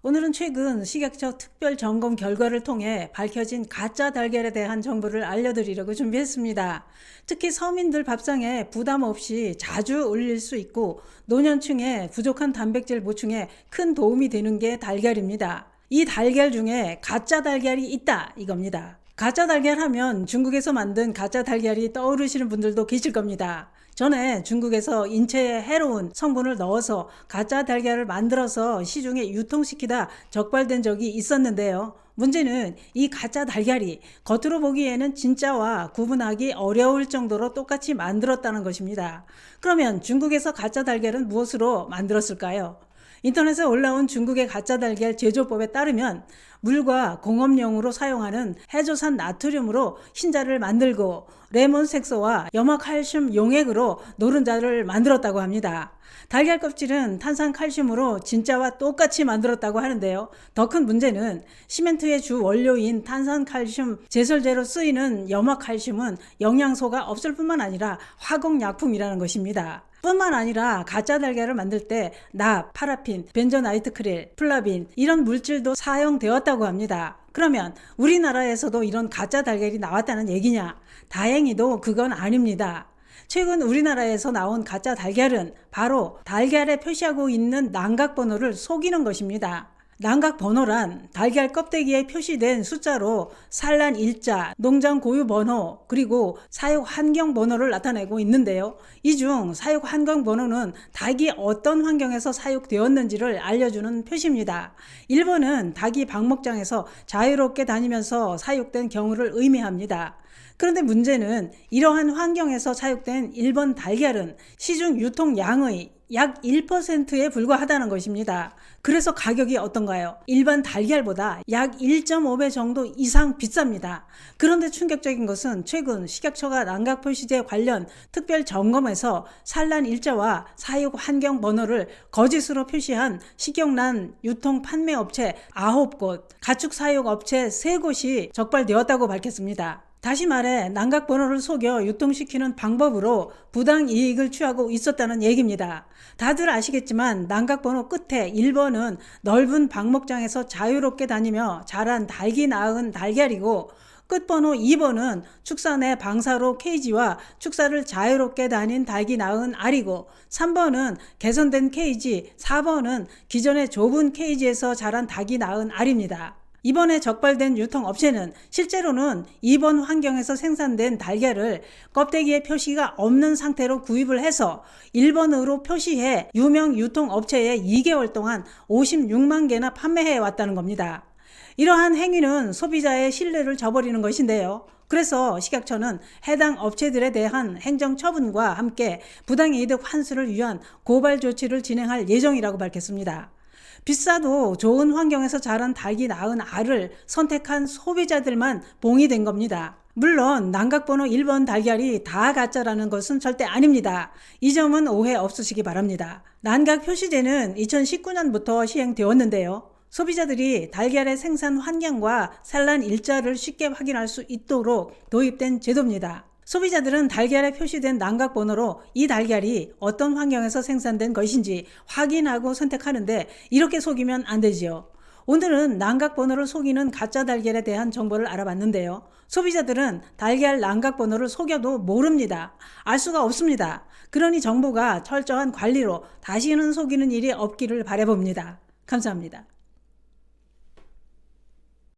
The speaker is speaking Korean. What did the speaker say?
오늘은 최근 식약처 특별 점검 결과를 통해 밝혀진 가짜 달걀에 대한 정보를 알려드리려고 준비했습니다. 특히 서민들 밥상에 부담 없이 자주 올릴 수 있고 노년층에 부족한 단백질 보충에 큰 도움이 되는 게 달걀입니다. 이 달걀 중에 가짜 달걀이 있다 이겁니다. 가짜 달걀 하면 중국에서 만든 가짜 달걀이 떠오르시는 분들도 계실 겁니다. 전에 중국에서 인체에 해로운 성분을 넣어서 가짜 달걀을 만들어서 시중에 유통시키다 적발된 적이 있었는데요. 문제는 이 가짜 달걀이 겉으로 보기에는 진짜와 구분하기 어려울 정도로 똑같이 만들었다는 것입니다. 그러면 중국에서 가짜 달걀은 무엇으로 만들었을까요? 인터넷에 올라온 중국의 가짜 달걀 제조법에 따르면 물과 공업용으로 사용하는 해조산 나트륨으로 흰자를 만들고 레몬 색소와 염화칼슘 용액으로 노른자를 만들었다고 합니다. 달걀 껍질은 탄산칼슘으로 진짜와 똑같이 만들었다고 하는데요. 더 큰 문제는 시멘트의 주 원료인 탄산칼슘 제설제로 쓰이는 염화칼슘은 영양소가 없을 뿐만 아니라 화공약품이라는 것입니다. 뿐만 아니라 가짜 달걀을 만들 때 납, 파라핀, 벤조나이트크릴, 플라빈 이런 물질도 사용되었다고 합니다. 그러면 우리나라에서도 이런 가짜 달걀이 나왔다는 얘기냐? 다행히도 그건 아닙니다. 최근 우리나라에서 나온 가짜 달걀은 바로 달걀에 표시하고 있는 난각번호를 속이는 것입니다. 난각번호란 달걀 껍데기에 표시된 숫자로 산란 일자, 농장 고유 번호, 그리고 사육 환경 번호를 나타내고 있는데요. 이 중 사육 환경 번호는 닭이 어떤 환경에서 사육되었는지를 알려주는 표시입니다. 1번은 닭이 방목장에서 자유롭게 다니면서 사육된 경우를 의미합니다. 그런데 문제는 이러한 환경에서 사육된 1번 달걀은 시중 유통량의 약 1%에 불과하다는 것입니다. 그래서 가격이 어떤가요? 일반 달걀보다 약 1.5배 정도 이상 비쌉니다. 그런데 충격적인 것은 최근 식약처가 난각 표시제 관련 특별 점검에서 산란 일자와 사육 환경 번호를 거짓으로 표시한 식용란 유통 판매 업체 9곳, 가축 사육 업체 3곳이 적발되었다고 밝혔습니다. 다시 말해 난각번호를 속여 유통시키는 방법으로 부당 이익을 취하고 있었다는 얘기입니다. 다들 아시겠지만 난각번호 끝에 1번은 넓은 방목장에서 자유롭게 다니며 자란 닭이 낳은 달걀이고 끝번호 2번은 축사 내 방사로 케이지와 축사를 자유롭게 다닌 닭이 낳은 알이고 3번은 개선된 케이지, 4번은 기존의 좁은 케이지에서 자란 닭이 낳은 알입니다. 이번에 적발된 유통업체는 실제로는 2번 환경에서 생산된 달걀을 껍데기에 표시가 없는 상태로 구입을 해서 1번으로 표시해 유명 유통업체에 2개월 동안 56만 개나 판매해 왔다는 겁니다. 이러한 행위는 소비자의 신뢰를 저버리는 것인데요. 그래서 식약처는 해당 업체들에 대한 행정처분과 함께 부당이득 환수를 위한 고발 조치를 진행할 예정이라고 밝혔습니다. 비싸도 좋은 환경에서 자란 닭이 낳은 알을 선택한 소비자들만 봉이 된 겁니다. 물론 난각번호 1번 달걀이 다 가짜라는 것은 절대 아닙니다. 이 점은 오해 없으시기 바랍니다. 난각 표시제는 2019년부터 시행되었는데요. 소비자들이 달걀의 생산 환경과 산란 일자를 쉽게 확인할 수 있도록 도입된 제도입니다. 소비자들은 달걀에 표시된 난각번호로 이 달걀이 어떤 환경에서 생산된 것인지 확인하고 선택하는데 이렇게 속이면 안 되지요. 오늘은 난각번호를 속이는 가짜 달걀에 대한 정보를 알아봤는데요. 소비자들은 달걀 난각번호를 속여도 모릅니다. 알 수가 없습니다. 그러니 정부가 철저한 관리로 다시는 속이는 일이 없기를 바라봅니다. 감사합니다.